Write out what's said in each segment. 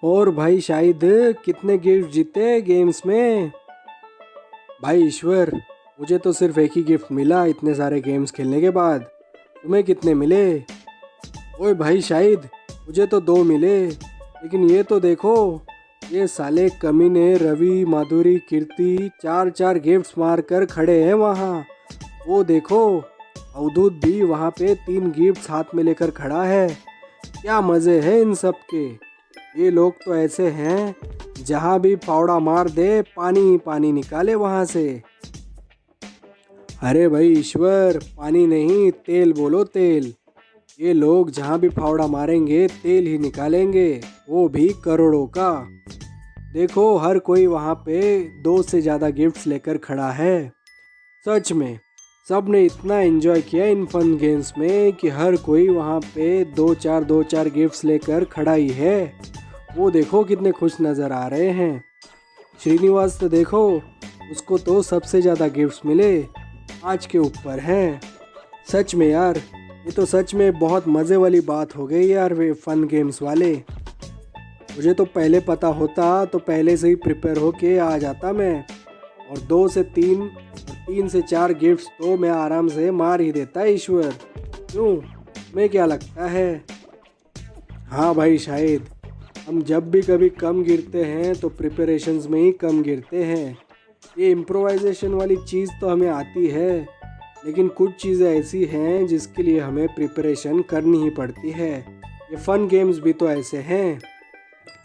और भाई शाहिद, कितने गिफ्ट जीते गेम्स में? भाई ईश्वर, मुझे तो सिर्फ एक ही गिफ्ट मिला इतने सारे गेम्स खेलने के बाद। तुम्हें कितने मिले? ओए भाई शाहिद, मुझे तो दो मिले, लेकिन ये तो देखो, ये साले कमीने रवि, माधुरी, कीर्ति चार चार गिफ्ट्स मार कर खड़े हैं वहाँ। वो देखो, अवधूत भी वहाँ पे तीन गिफ्ट्स हाथ में लेकर खड़ा है। क्या मज़े हैं इन सब के। ये लोग तो ऐसे हैं, जहाँ भी फावड़ा मार दे पानी ही पानी निकाले वहाँ से। अरे भाई ईश्वर, पानी नहीं तेल बोलो, तेल। ये लोग जहाँ भी फावड़ा मारेंगे तेल ही निकालेंगे, वो भी करोड़ों का। देखो, हर कोई वहाँ पे दो से ज़्यादा गिफ्ट्स लेकर खड़ा है। सच में सब ने इतना एंजॉय किया इन फन गेम्स में कि हर कोई वहाँ पे दो चार गिफ्ट्स लेकर खड़ा ही है। वो देखो कितने खुश नज़र आ रहे हैं। श्रीनिवास तो देखो, उसको तो सबसे ज़्यादा गिफ्ट्स मिले, आज के ऊपर हैं। सच में यार, ये तो सच में बहुत मज़े वाली बात हो गई यार, वे फन गेम्स वाले। मुझे तो पहले पता होता तो पहले से ही प्रिपेयर होके आ जाता मैं, और दो से तीन और तीन से चार गिफ्ट्स तो मैं आराम से मार ही देता ईश्वर। क्यों, तुम्हें क्या लगता है? हाँ भाई शाहिद, हम जब भी कभी कम गिरते हैं तो प्रिपरेशंस में ही कम गिरते हैं। ये इम्प्रोवाइजेशन वाली चीज़ तो हमें आती है, लेकिन कुछ चीज़ें ऐसी हैं जिसके लिए हमें प्रिपरेशन करनी ही पड़ती है। ये फ़न गेम्स भी तो ऐसे हैं,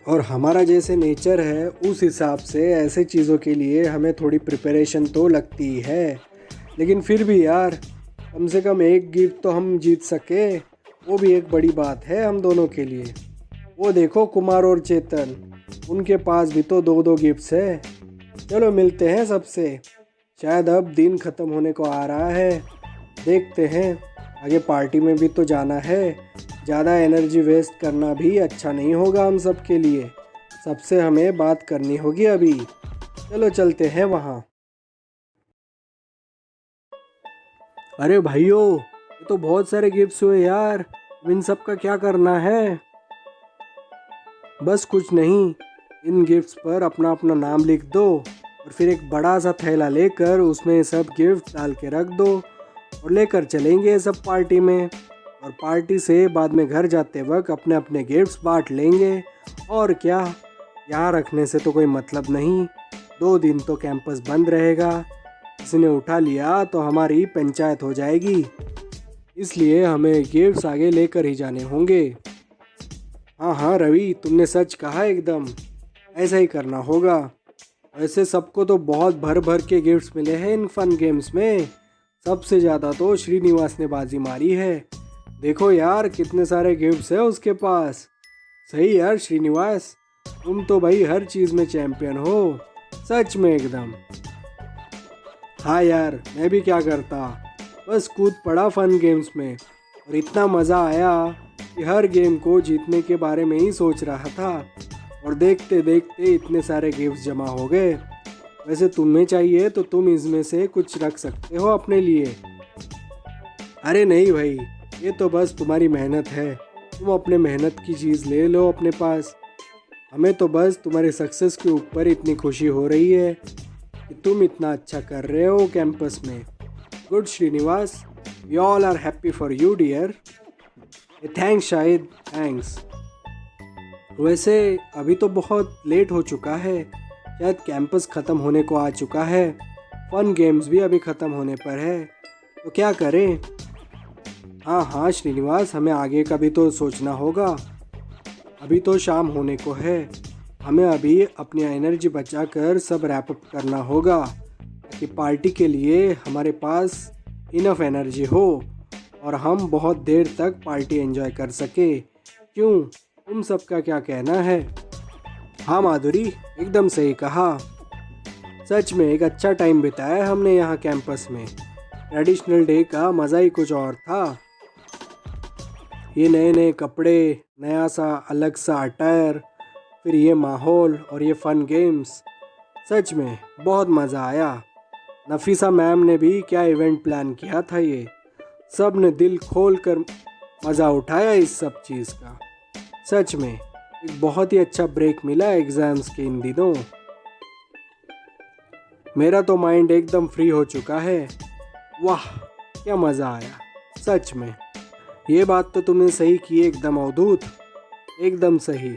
और हमारा जैसे नेचर है उस हिसाब से ऐसे चीज़ों के लिए हमें थोड़ी प्रिपरेशन तो लगती ही है। लेकिन फिर भी यार, कम से कम एक गिफ्ट तो हम जीत सके, वो भी एक बड़ी बात है हम दोनों के लिए। वो देखो कुमार और चेतन, उनके पास भी तो दो दो गिफ्ट्स है। चलो मिलते हैं सबसे, शायद अब दिन ख़त्म होने को आ रहा है। देखते हैं, आगे पार्टी में भी तो जाना है। ज़्यादा एनर्जी वेस्ट करना भी अच्छा नहीं होगा हम सब के लिए। सबसे हमें बात करनी होगी अभी। चलो चलते हैं वहाँ। अरे भाइयों, ये तो बहुत सारे गिफ्ट्स हुए यार, अब इन सब का क्या करना है? बस कुछ नहीं, इन गिफ्ट्स पर अपना अपना नाम लिख दो, और फिर एक बड़ा सा थैला लेकर उसमें सब गिफ्ट डाल के रख दो, और लेकर चलेंगे सब पार्टी में। और पार्टी से बाद में घर जाते वक्त अपने अपने गिफ्ट्स बांट लेंगे। और क्या, यहाँ रखने से तो कोई मतलब नहीं। 2 दिन तो कैंपस बंद रहेगा, किसी ने उठा लिया तो हमारी पंचायत हो जाएगी। इसलिए हमें गिफ्ट्स आगे लेकर ही जाने होंगे। हाँ हाँ रवि, तुमने सच कहा एकदम, ऐसा ही करना होगा। वैसे सबको तो बहुत भर भर के गिफ्ट्स मिले हैं इन फन गेम्स में। सबसे ज़्यादा तो श्रीनिवास ने बाजी मारी है। देखो यार, कितने सारे गिफ्ट्स हैं उसके पास। सही यार श्रीनिवास, तुम तो भाई हर चीज़ में चैंपियन हो, सच में एकदम। हाँ यार, मैं भी क्या करता, बस कूद पड़ा फन गेम्स में, और इतना मज़ा आया कि हर गेम को जीतने के बारे में ही सोच रहा था। और देखते देखते इतने सारे गिफ्ट्स जमा हो गए। वैसे तुम्हें चाहिए तो तुम इसमें से कुछ रख सकते हो अपने लिए। अरे नहीं भाई, ये तो बस तुम्हारी मेहनत है, तुम अपने मेहनत की चीज़ ले लो अपने पास। हमें तो बस तुम्हारे सक्सेस के ऊपर इतनी खुशी हो रही है कि तुम इतना अच्छा कर रहे हो कैंपस में। Good Srinivas, we all are happy for you dear. Thanks Shahid, thanks. वैसे अभी तो बहुत लेट हो चुका है, शायद कैंपस ख़त्म होने को आ चुका है, फन गेम्स भी अभी ख़त्म होने पर है, तो क्या करें? हाँ हाँ श्रीनिवास, हमें आगे का भी तो सोचना होगा। अभी तो शाम होने को है, हमें अभी अपनी एनर्जी बचाकर सब रैप अप करना होगा, ताकि पार्टी के लिए हमारे पास इनफ एनर्जी हो और हम बहुत देर तक पार्टी एंजॉय कर सके। क्यों, तुम सबका क्या कहना है? हाँ माधुरी, एकदम सही कहा। सच में एक अच्छा टाइम बिताया हमने यहाँ कैंपस में। ट्रेडिशनल डे का मज़ा ही कुछ और था। ये नए नए कपड़े, नया सा अलग सा अटायर, फिर ये माहौल और ये फ़न गेम्स, सच में बहुत मज़ा आया। नफीसा मैम ने भी क्या इवेंट प्लान किया था ये। सब ने दिल खोल कर मज़ा उठाया इस सब चीज़ का। सच में एक बहुत ही अच्छा ब्रेक मिला एग्ज़ाम्स के इन दिनों। मेरा तो माइंड एकदम फ्री हो चुका है। वाह, क्या मज़ा आया सच में। ये बात तो तुमने सही की एकदम अवधूत, एकदम सही।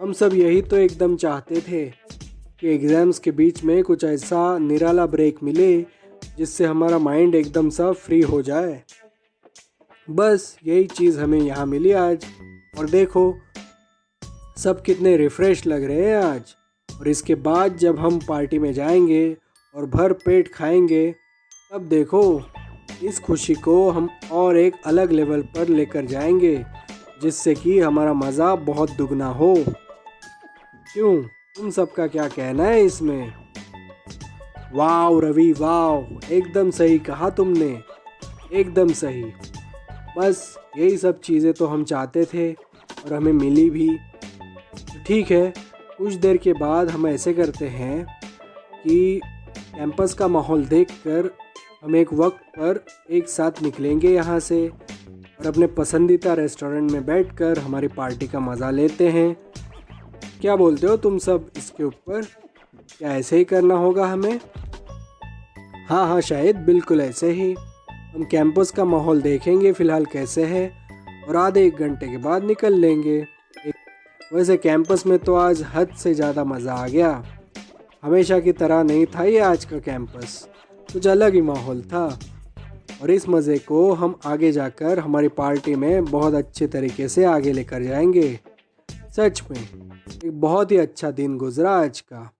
हम सब यही तो एकदम चाहते थे कि एग्ज़ाम्स के बीच में कुछ ऐसा निराला ब्रेक मिले जिससे हमारा माइंड एकदम सा फ्री हो जाए। बस यही चीज़ हमें यहाँ मिली आज। और देखो सब कितने रिफ़्रेश लग रहे हैं आज। और इसके बाद जब हम पार्टी में जाएंगे और भर पेट खाएंगे, तब देखो इस खुशी को हम और एक अलग लेवल पर लेकर जाएंगे, जिससे कि हमारा मज़ा बहुत दुगना हो। क्यों, तुम सबका क्या कहना है इसमें? वाह रवि वाह, एकदम सही कहा तुमने, एकदम सही। बस यही सब चीज़ें तो हम चाहते थे और हमें मिली भी। तो ठीक है, कुछ देर के बाद हम ऐसे करते हैं कि कैंपस का माहौल देखकर हम एक वक्त पर एक साथ निकलेंगे यहाँ से और अपने पसंदीदा रेस्टोरेंट में बैठकर हमारी पार्टी का मज़ा लेते हैं। क्या बोलते हो तुम सब इसके ऊपर? क्या ऐसे ही करना होगा हमें? हाँ हाँ, शायद बिल्कुल ऐसे ही। हम कैंपस का माहौल देखेंगे फ़िलहाल कैसे है और आधे एक घंटे के बाद निकल लेंगे। वैसे कैंपस में तो आज हद से ज़्यादा मज़ा आ गया। हमेशा की तरह नहीं था ये आज का कैंपस, कुछ अलग ही माहौल था। और इस मज़े को हम आगे जाकर हमारी पार्टी में बहुत अच्छे तरीके से आगे लेकर जाएंगे। सच में एक बहुत ही अच्छा दिन गुजरा आज का।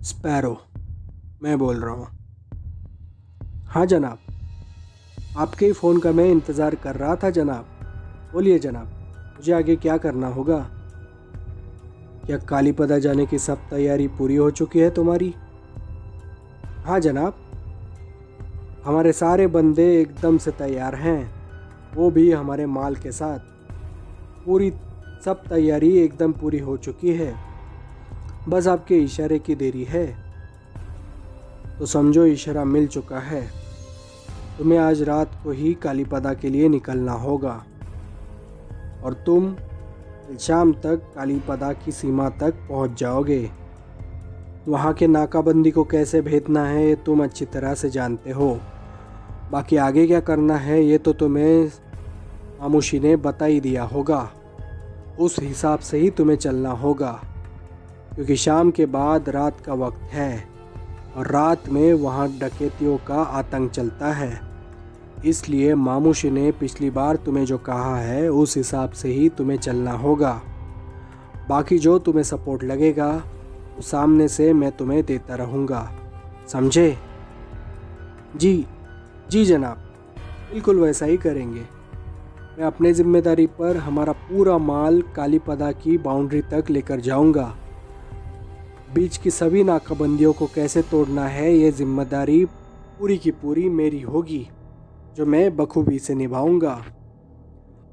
स्पैरो, मैं बोल रहा हूँ। हाँ जनाब, आपके ही फ़ोन का मैं इंतज़ार कर रहा था जनाब। बोलिए जनाब, मुझे आगे क्या करना होगा? क्या कालीपदा जाने की सब तैयारी पूरी हो चुकी है तुम्हारी? हाँ जनाब, हमारे सारे बंदे एकदम से तैयार हैं, वो भी हमारे माल के साथ। पूरी सब तैयारी एकदम पूरी हो चुकी है, बस आपके इशारे की देरी है। तो समझो इशारा मिल चुका है। तुम्हें आज रात को ही कालीपदा के लिए निकलना होगा और तुम शाम तक कालीपदा की सीमा तक पहुंच जाओगे। वहां के नाकाबंदी को कैसे भेदना है ये तुम अच्छी तरह से जानते हो। बाकी आगे क्या करना है ये तो तुम्हें मामूशी ने बता ही दिया होगा। उस हिसाब से ही तुम्हें चलना होगा। क्योंकि शाम के बाद रात का वक्त है और रात में वहाँ डकैतियों का आतंक चलता है। इसलिए मामूशी ने पिछली बार तुम्हें जो कहा है उस हिसाब से ही तुम्हें चलना होगा। बाकी जो तुम्हें सपोर्ट लगेगा वो सामने से मैं तुम्हें देता रहूँगा, समझे? जी जी जनाब, बिल्कुल वैसा ही करेंगे। मैं अपने ज़िम्मेदारी पर हमारा पूरा माल कालीपदा की बाउंड्री तक लेकर जाऊंगा। बीच की सभी नाकाबंदियों को कैसे तोड़ना है ये जिम्मेदारी पूरी की पूरी मेरी होगी, जो मैं बखूबी से निभाऊंगा।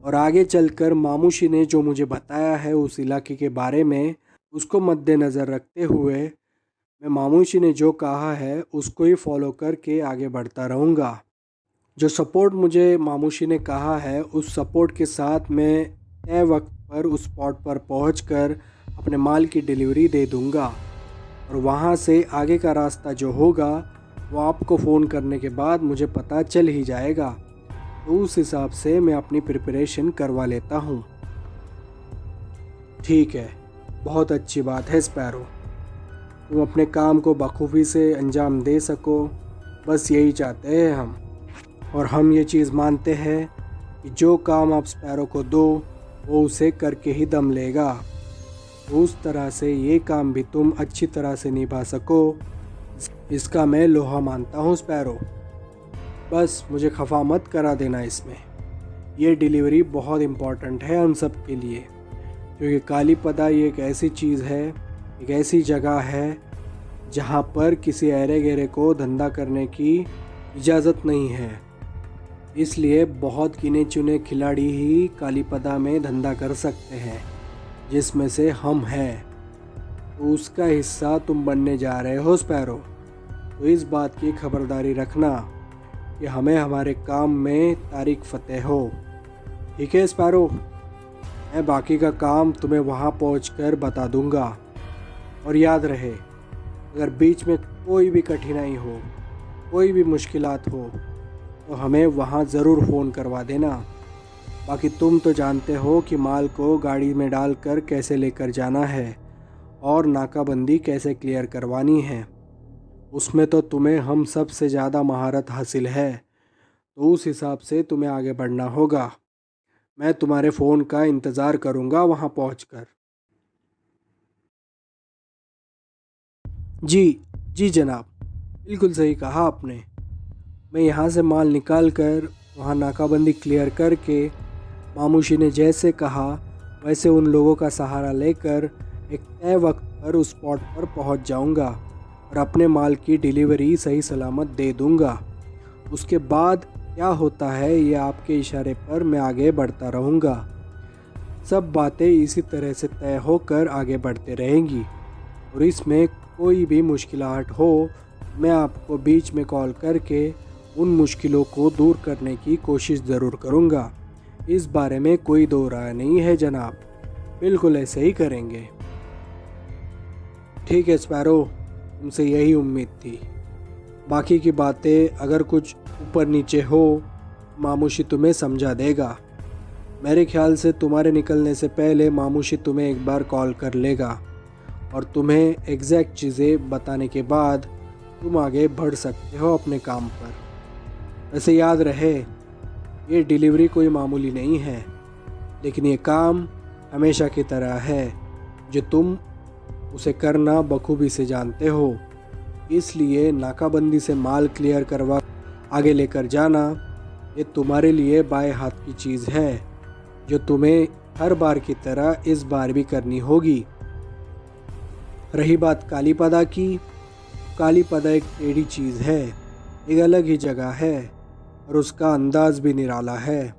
और आगे चलकर मामूशी ने जो मुझे बताया है उस इलाके के बारे में, उसको मद्देनज़र रखते हुए मैं मामूशी ने जो कहा है उसको ही फॉलो करके आगे बढ़ता रहूँगा। जो सपोर्ट मुझे मामूशी ने कहा है उस सपोर्ट के साथ मैं तय वक्त पर उस स्पॉट पर पहुंचकर अपने माल की डिलीवरी दे दूंगा। और वहां से आगे का रास्ता जो होगा वो आपको फ़ोन करने के बाद मुझे पता चल ही जाएगा। तो उस हिसाब से मैं अपनी प्रिपरेशन करवा लेता हूँ। ठीक है, बहुत अच्छी बात है स्पैरो। तुम अपने काम को बखूबी से अंजाम दे सको, बस यही चाहते हैं हम। और हम ये चीज़ मानते हैं कि जो काम आप स्पैरो को दो वो उसे करके ही दम लेगा। तो उस तरह से ये काम भी तुम अच्छी तरह से निभा सको, इसका मैं लोहा मानता हूँ स्पैरो। बस मुझे खफा मत करा देना इसमें। ये डिलीवरी बहुत इम्पॉर्टेंट है हम सब के लिए, क्योंकि कालीपदा ये एक ऐसी चीज़ है, एक ऐसी जगह है जहाँ पर किसी ऐरे गैरे को धंधा करने की इजाज़त नहीं है। इसलिए बहुत गिने चुने खिलाड़ी ही कालीपदा में धंधा कर सकते हैं, जिसमें से हम हैं। तो उसका हिस्सा तुम बनने जा रहे हो स्पैरो। तो इस बात की खबरदारी रखना कि हमें हमारे काम में तारीख फतेह हो। ठीक है स्पैरो? मैं बाकी का काम तुम्हें वहाँ पहुँचकर बता दूँगा। और याद रहे, अगर बीच में कोई भी कठिनाई हो, कोई भी मुश्किलात हो, तो हमें वहाँ ज़रूर फ़ोन करवा देना। बाकी तुम तो जानते हो कि माल को गाड़ी में डालकर कैसे लेकर जाना है और नाकाबंदी कैसे क्लियर करवानी है, उसमें तो तुम्हें हम सब से ज़्यादा महारत हासिल है। तो उस हिसाब से तुम्हें आगे बढ़ना होगा। मैं तुम्हारे फ़ोन का इंतज़ार करूँगा वहाँ पहुँचकर। जी जी जनाब, बिल्कुल सही कहा आपने। मैं यहाँ से माल निकाल कर वहाँ नाकाबंदी क्लियर करके मामूशी ने जैसे कहा वैसे उन लोगों का सहारा लेकर एक तय वक्त पर उस स्पॉट पर पहुँच जाऊँगा और अपने माल की डिलीवरी सही सलामत दे दूँगा। उसके बाद क्या होता है ये आपके इशारे पर मैं आगे बढ़ता रहूँगा। सब बातें इसी तरह से तय होकर आगे बढ़ते रहेंगी और इसमें कोई भी मुश्किलात हो मैं आपको बीच में कॉल करके उन मुश्किलों को दूर करने की कोशिश ज़रूर करूँगा। इस बारे में कोई दो राय नहीं है जनाब, बिल्कुल ऐसे ही करेंगे। ठीक है स्पैरो, तुमसे यही उम्मीद थी। बाकी की बातें अगर कुछ ऊपर नीचे हो मामूशी तुम्हें समझा देगा। मेरे ख्याल से तुम्हारे निकलने से पहले मामूशी तुम्हें एक बार कॉल कर लेगा और तुम्हें एग्जैक्ट चीज़ें बताने के बाद तुम आगे बढ़ सकते हो अपने काम पर। वैसे याद रहे, ये डिलीवरी कोई मामूली नहीं है, लेकिन ये काम हमेशा की तरह है जो तुम उसे करना बखूबी से जानते हो। इसलिए नाकाबंदी से माल क्लियर करवा आगे लेकर जाना ये तुम्हारे लिए बाएं हाथ की चीज़ है, जो तुम्हें हर बार की तरह इस बार भी करनी होगी। रही बात कालीपदा की, कालीपदा एक टेढ़ी चीज़ है, एक अलग ही जगह है और उसका अंदाज भी निराला है।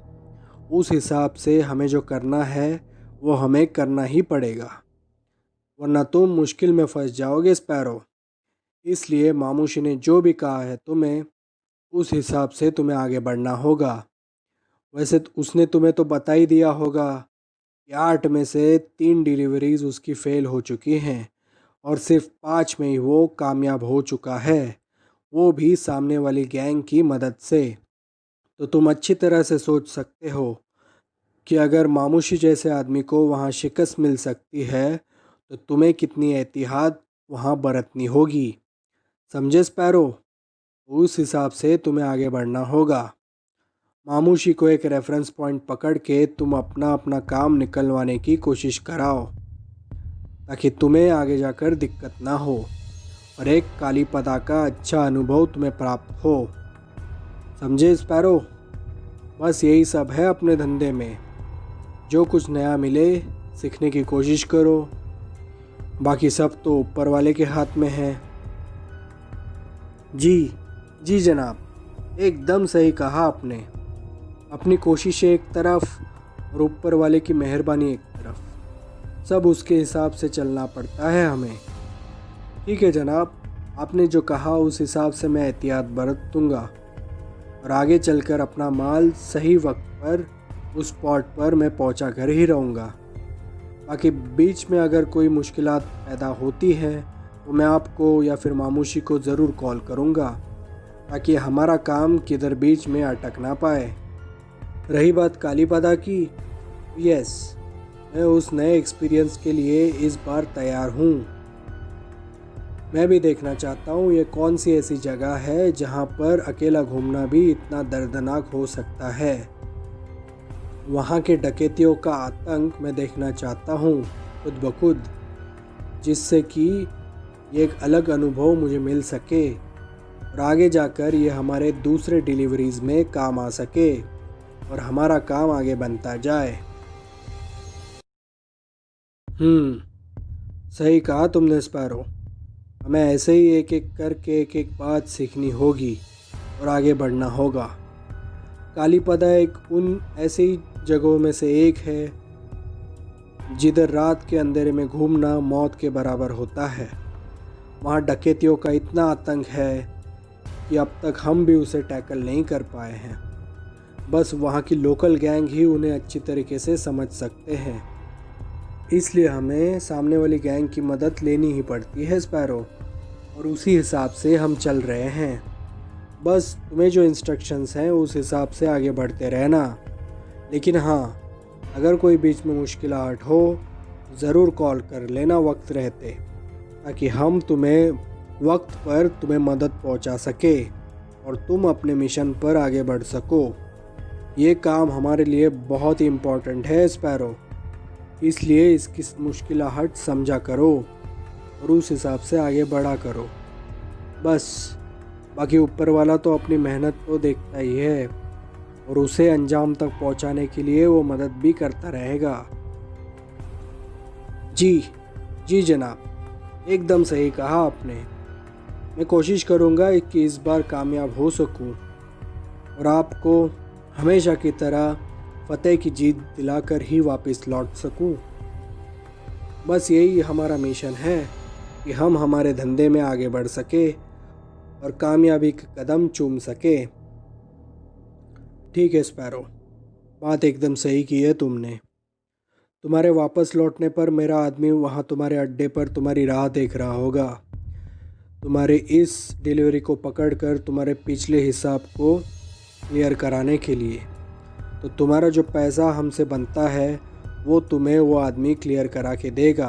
उस हिसाब से हमें जो करना है वो हमें करना ही पड़ेगा, वरना तुम मुश्किल में फंस जाओगे स्पैरो। इसलिए मामूशी ने जो भी कहा है तुम्हें, उस हिसाब से तुम्हें आगे बढ़ना होगा। वैसे उसने तुम्हें तो बता ही दिया होगा कि 8 में से 3 डिलीवरीज उसकी फ़ेल हो चुकी हैं और सिर्फ 5 में ही वो कामयाब हो चुका है, वो भी सामने वाली गैंग की मदद से। तो तुम अच्छी तरह से सोच सकते हो कि अगर मामूशी जैसे आदमी को वहाँ शिकस्त मिल सकती है तो तुम्हें कितनी एहतियात वहाँ बरतनी होगी। समझे स्पैरो? उस हिसाब से तुम्हें आगे बढ़ना होगा। मामूशी को एक रेफरेंस पॉइंट पकड़ के तुम अपना अपना काम निकलवाने की कोशिश कराओ, ताकि तुम्हें आगे जाकर दिक्कत ना हो और एक काली पदा का अच्छा अनुभव तुम्हें प्राप्त हो। समझे स्पैरो? बस यही सब है अपने धंधे में। जो कुछ नया मिले सीखने की कोशिश करो, बाकी सब तो ऊपर वाले के हाथ में है। जी जी जनाब, एकदम सही कहा आपने। अपनी कोशिशें एक तरफ और ऊपर वाले की मेहरबानी एक तरफ, सब उसके हिसाब से चलना पड़ता है हमें। ठीक है जनाब, आपने जो कहा उस हिसाब से मैं एहतियात बरतूंगा और आगे चलकर अपना माल सही वक्त पर उस स्पॉट पर मैं पहुंचा कर ही रहूँगा। बाकी बीच में अगर कोई मुश्किलात पैदा होती है तो मैं आपको या फिर मामूशी को ज़रूर कॉल करूँगा, ताकि हमारा काम किधर बीच में अटक ना पाए। रही बात कालीपदा की, यस, मैं उस नए एक्सपीरियंस के लिए इस बार तैयार हूँ। मैं भी देखना चाहता हूँ ये कौन सी ऐसी जगह है जहाँ पर अकेला घूमना भी इतना दर्दनाक हो सकता है। वहाँ के डकैतियों का आतंक मैं देखना चाहता हूँ खुद ब खुद, जिससे कि ये एक अलग अनुभव मुझे मिल सके और आगे जाकर ये हमारे दूसरे डिलीवरीज में काम आ सके और हमारा काम आगे बनता जाए। सही कहा तुमने स्पैरो। हमें ऐसे ही एक एक करके एक एक बात सीखनी होगी और आगे बढ़ना होगा। कालीपदा एक उन ऐसी ही जगहों में से एक है जिधर रात के अंधेरे में घूमना मौत के बराबर होता है। वहाँ डकैतियों का इतना आतंक है कि अब तक हम भी उसे टैकल नहीं कर पाए हैं। बस वहाँ की लोकल गैंग ही उन्हें अच्छी तरीके से समझ सकते हैं, इसलिए हमें सामने वाली गैंग की मदद लेनी ही पड़ती है स्पैरो, और उसी हिसाब से हम चल रहे हैं। बस तुम्हें जो इंस्ट्रक्शंस हैं उस हिसाब से आगे बढ़ते रहना। लेकिन हाँ, अगर कोई बीच में मुश्किलात हो ज़रूर कॉल कर लेना वक्त रहते, ताकि हम तुम्हें वक्त पर तुम्हें मदद पहुंचा सके और तुम अपने मिशन पर आगे बढ़ सको। ये काम हमारे लिए बहुत ही इम्पोर्टेंट है स्पैरो, इसलिए इसकी मुश्किलाहट समझा करो और उस हिसाब से आगे बढ़ा करो। बस बाकी ऊपर वाला तो अपनी मेहनत तो देखता ही है और उसे अंजाम तक पहुंचाने के लिए वो मदद भी करता रहेगा। जी जी जनाब, एकदम सही कहा आपने। मैं कोशिश करूँगा कि इस बार कामयाब हो सकूँ और आपको हमेशा की तरह फतेह की जीत दिलाकर ही वापस लौट सकूँ। बस यही हमारा मिशन है कि हम हमारे धंधे में आगे बढ़ सके और कामयाबी के कदम चूम सके। ठीक है स्पैरो, बात एकदम सही की है तुमने। तुम्हारे वापस लौटने पर मेरा आदमी वहाँ तुम्हारे अड्डे पर तुम्हारी राह देख रहा होगा, तुम्हारे इस डिलीवरी को पकड़कर तुम्हारे पिछले हिसाब को क्लियर कराने के लिए। तो तुम्हारा जो पैसा हमसे बनता है वो तुम्हें वो आदमी क्लियर करा के देगा,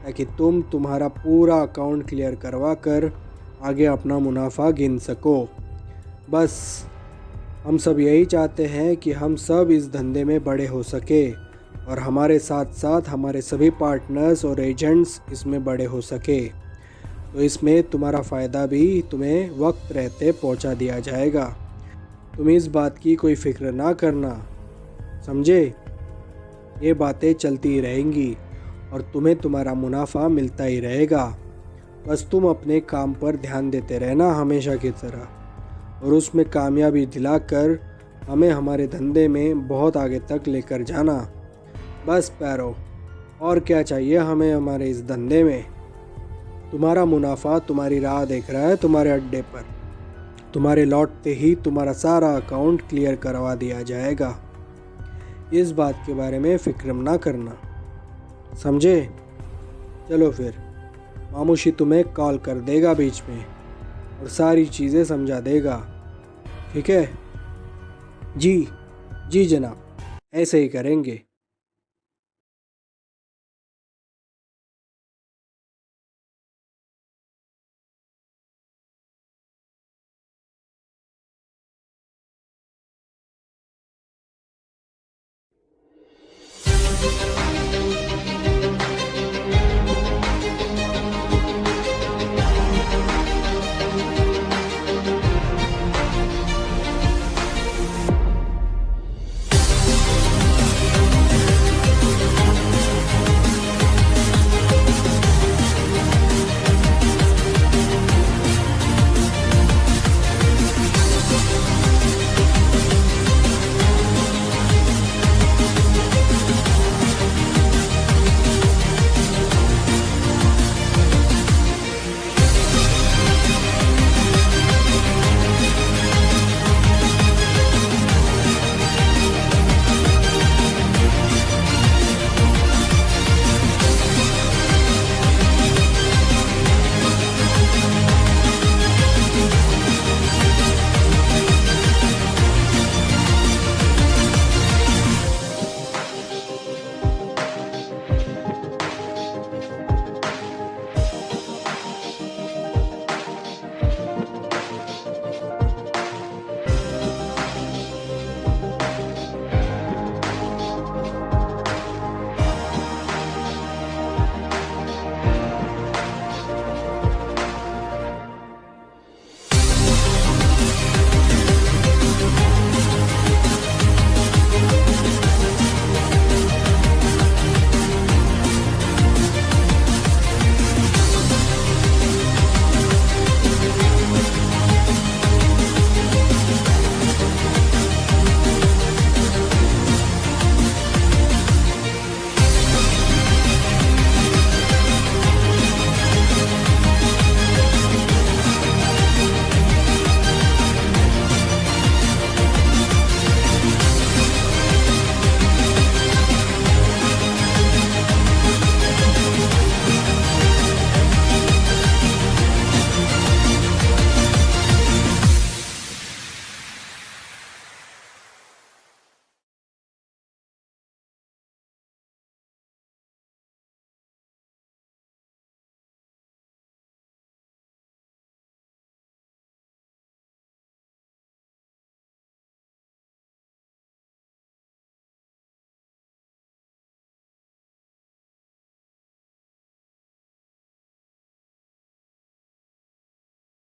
ताकि तुम तुम्हारा पूरा अकाउंट क्लियर करवा कर आगे अपना मुनाफा गिन सको। बस हम सब यही चाहते हैं कि हम सब इस धंधे में बड़े हो सके और हमारे साथ साथ हमारे सभी पार्टनर्स और एजेंट्स इसमें बड़े हो सके। तो इसमें तुम्हारा फ़ायदा भी तुम्हें वक्त रहते पहुंचा दिया जाएगा। तुम इस बात की कोई फ़िक्र ना करना, समझे? ये बातें चलती ही रहेंगी और तुम्हें तुम्हारा मुनाफा मिलता ही रहेगा। बस तुम अपने काम पर ध्यान देते रहना हमेशा की तरह और उसमें कामयाबी दिलाकर हमें हमारे धंधे में बहुत आगे तक लेकर जाना। बस पैरो, और क्या चाहिए हमें हमारे इस धंधे में। तुम्हारा मुनाफा तुम्हारी राह देख रहा है तुम्हारे अड्डे पर। तुम्हारे लौटते ही तुम्हारा सारा अकाउंट क्लियर करवा दिया जाएगा। इस बात के बारे में फ़िक्र ना करना, समझे? चलो फिर, मामूशी तुम्हें कॉल कर देगा बीच में और सारी चीज़ें समझा देगा। ठीक है? जी जी जनाब, ऐसे ही करेंगे।